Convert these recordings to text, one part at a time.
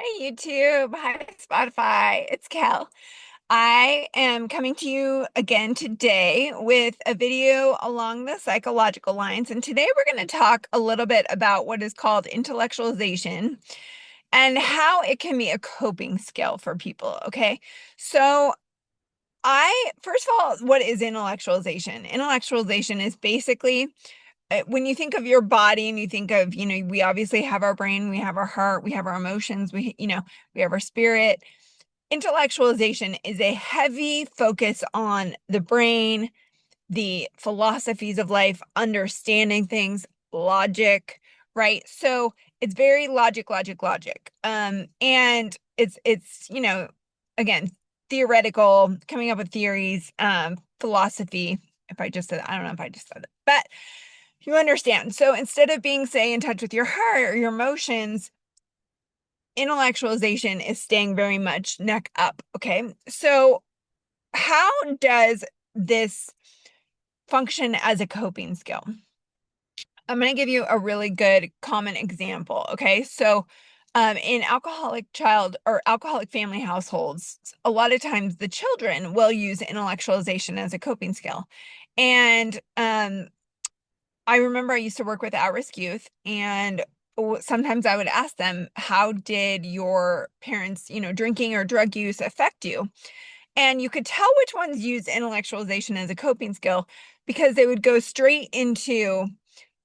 Hey YouTube, hi Spotify, it's Kel. I am coming to you again today with a video along the psychological lines. And today we're going to talk a little bit about what is called intellectualization and how it can be a coping skill for people. Okay. So first of all, what is intellectualization? Intellectualization is basically when you think of your body and you think of, we obviously have our brain, we have our heart, we have our emotions, we have our spirit. Intellectualization is a heavy focus on the brain, the philosophies of life, understanding things, logic, right? So it's very logic. And it's again, theoretical, coming up with theories, philosophy. If I just said, I don't know if I just said it, but you understand. So instead of being, say, in touch with your heart or your emotions, intellectualization is staying very much neck up. Okay. So how does this function as a coping skill? I'm going to give you a really good common example. Okay. So in alcoholic child or alcoholic family households, a lot of times the children will use intellectualization as a coping skill. And I remember I used to work with at-risk youth, and sometimes I would ask them, how did your parents, drinking or drug use affect you? And you could tell which ones use intellectualization as a coping skill because they would go straight into,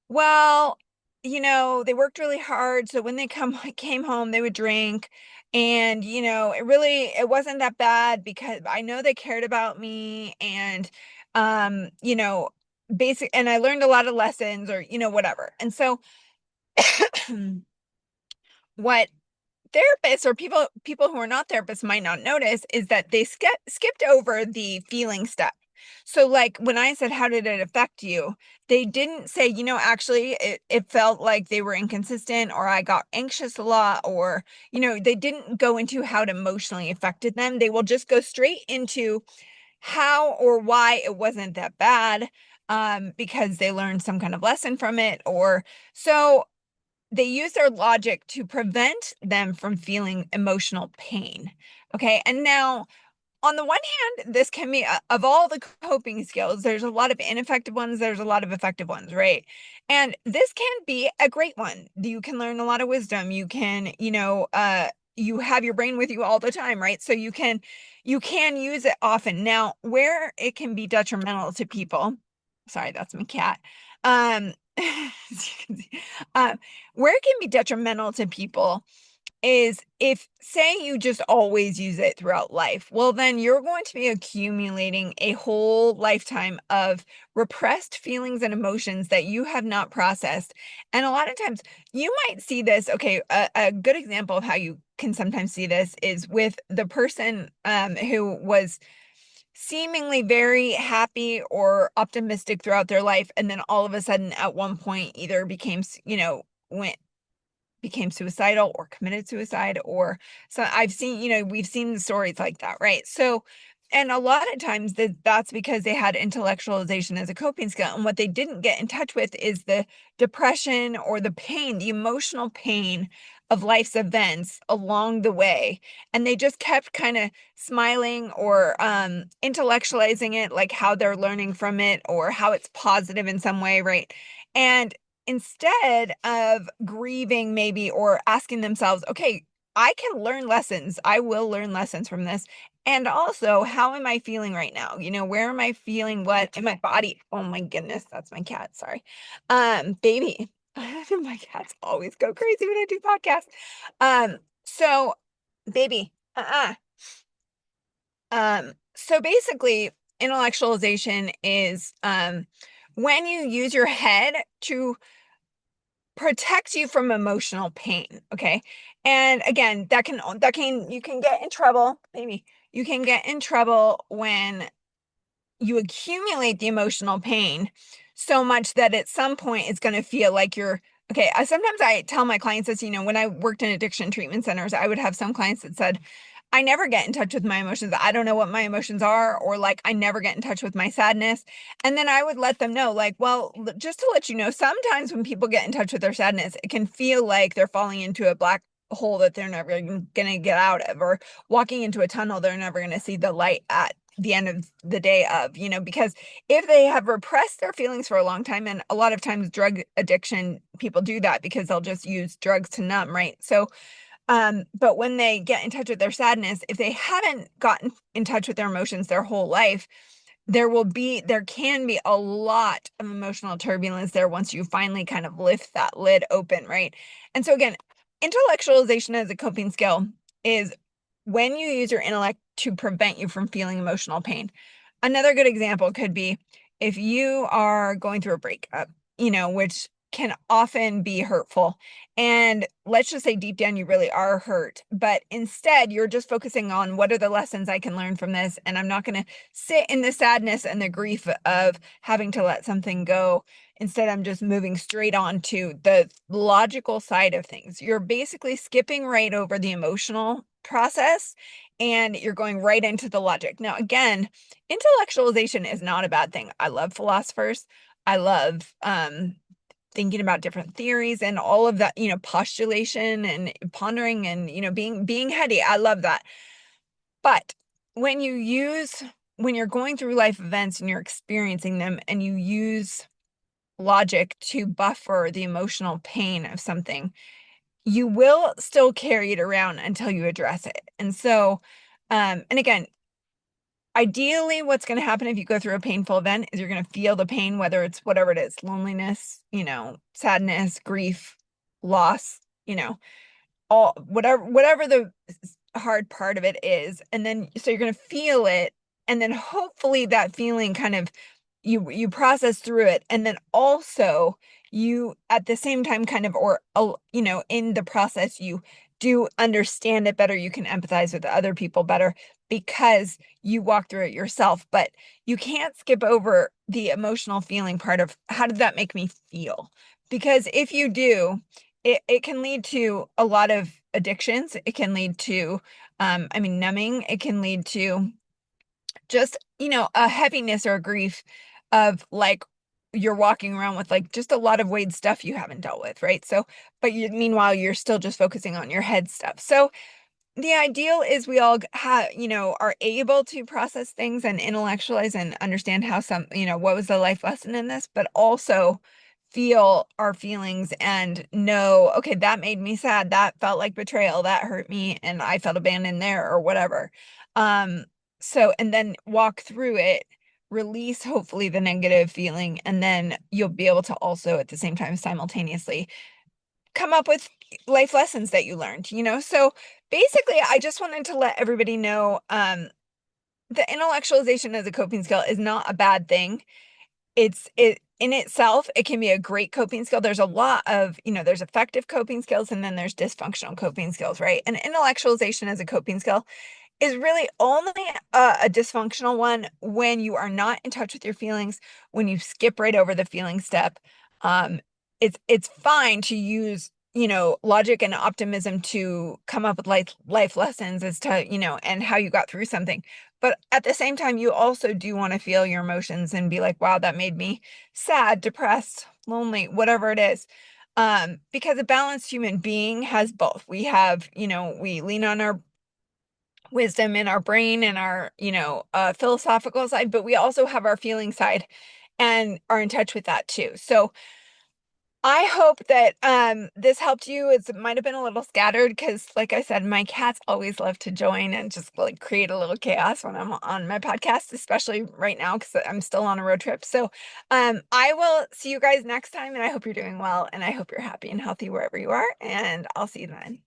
well, they worked really hard, so when they came home, they would drink. And, it wasn't that bad because I know they cared about me. And, um, you know, and I learned a lot of lessons or, whatever. And so what therapists or people who are not therapists might not notice is that they skipped over the feeling step. So like when I said, how did it affect you? They didn't say, actually it felt like they were inconsistent, or I got anxious a lot, or, they didn't go into how it emotionally affected them. They will just go straight into how or why it wasn't that bad, because they learned some kind of lesson from it. Or so they use their logic to prevent them from feeling emotional pain. Okay. And now, on the one hand, this can be, of all the coping skills, there's a lot of ineffective ones, there's a lot of effective ones, right? And this can be a great one. You can learn a lot of wisdom. You can, you have your brain with you all the time, right? So you can use it often. Now, where it can be detrimental to people, sorry, that's my cat. As you can see, where it can be detrimental to people is if, say, you just always use it throughout life, well, then you're going to be accumulating a whole lifetime of repressed feelings and emotions that you have not processed. And a lot of times you might see this. Okay, a good example of how you can sometimes see this is with the person who was seemingly very happy or optimistic throughout their life, and then all of a sudden at one point either went became suicidal or committed suicide. Or so I've seen, we've seen stories like that, right? So, and a lot of times that's because they had intellectualization as a coping skill, and what they didn't get in touch with is the depression or the pain, the emotional pain of life's events along the way. And they just kept kind of smiling or intellectualizing it, like how they're learning from it or how it's positive in some way, right? And instead of grieving maybe, or asking themselves, okay, I can learn lessons. I will learn lessons from this. And also, how am I feeling right now? Where am I feeling what in my body? Oh my goodness, that's my cat. Sorry. Baby. My cats always go crazy when I do podcasts. So baby, so basically, intellectualization is when you use your head to protect you from emotional pain. Okay. And again, you can get in trouble. Maybe you can get in trouble when you accumulate the emotional pain so much that at some point it's going to feel like you're okay. Sometimes I tell my clients this, when I worked in addiction treatment centers, I would have some clients that said, I never get in touch with my emotions. I don't know what my emotions are, or like, I never get in touch with my sadness. And then I would let them know, like, well, just to let you know, sometimes when people get in touch with their sadness, it can feel like they're falling into a black hole that they're never gonna get out of, or walking into a tunnel they're never gonna see the light at the end of the day of, because if they have repressed their feelings for a long time, and a lot of times drug addiction people do that because they'll just use drugs to numb, right? So but when they get in touch with their sadness, if they haven't gotten in touch with their emotions their whole life, there can be a lot of emotional turbulence there once you finally kind of lift that lid open, right? And so again, intellectualization as a coping skill is when you use your intellect to prevent you from feeling emotional pain. Another good example could be if you are going through a breakup, which can often be hurtful. And let's just say deep down you really are hurt, but instead you're just focusing on what are the lessons I can learn from this. And I'm not going to sit in the sadness and the grief of having to let something go. Instead, I'm just moving straight on to the logical side of things. You're basically skipping right over the emotional process and you're going right into the logic. Now, again, intellectualization is not a bad thing. I love philosophers. I love thinking about different theories and all of that, postulation and pondering and, being heady. I love that. But when when you're going through life events and you're experiencing them and you use logic to buffer the emotional pain of something, you will still carry it around until you address it. And so, and again, ideally, what's going to happen if you go through a painful event is you're going to feel the pain, whether it's whatever it is, loneliness, sadness, grief, loss, all whatever the hard part of it is. And then so you're going to feel it, and then hopefully that feeling kind of you process through it, and then also you at the same time kind of in the process you do understand it better, you can empathize with other people better because you walk through it yourself. But you can't skip over the emotional feeling part of how did that make me feel, because if you do, it can lead to a lot of addictions. It can lead to numbing. It can lead to just, a heaviness or a grief of like you're walking around with like just a lot of weighed stuff you haven't dealt with, right? So, but meanwhile, you're still just focusing on your head stuff. So, the ideal is we all are able to process things and intellectualize and understand how what was the life lesson in this, but also feel our feelings and know, okay, that made me sad. That felt like betrayal. That hurt me. And I felt abandoned there or whatever. Um, and then walk through it, release hopefully the negative feeling, and then you'll be able to also at the same time simultaneously come up with life lessons that you learned, So basically, I just wanted to let everybody know the intellectualization as a coping skill is not a bad thing. It in itself, it can be a great coping skill. There's a lot of, there's effective coping skills and then there's dysfunctional coping skills, right? And intellectualization as a coping skill is really only a dysfunctional one when you are not in touch with your feelings, when you skip right over the feeling step. Um, it's fine to use, logic and optimism to come up with life lessons as to, and how you got through something. But at the same time, you also do want to feel your emotions and be like, wow, that made me sad, depressed, lonely, whatever it is. Because a balanced human being has both. We have, we lean on our wisdom in our brain and our, philosophical side, but we also have our feeling side and are in touch with that too. So I hope that this helped you. It might have been a little scattered because, like I said, my cats always love to join and just like create a little chaos when I'm on my podcast, especially right now because I'm still on a road trip. So I will see you guys next time, and I hope you're doing well, and I hope you're happy and healthy wherever you are, and I'll see you then.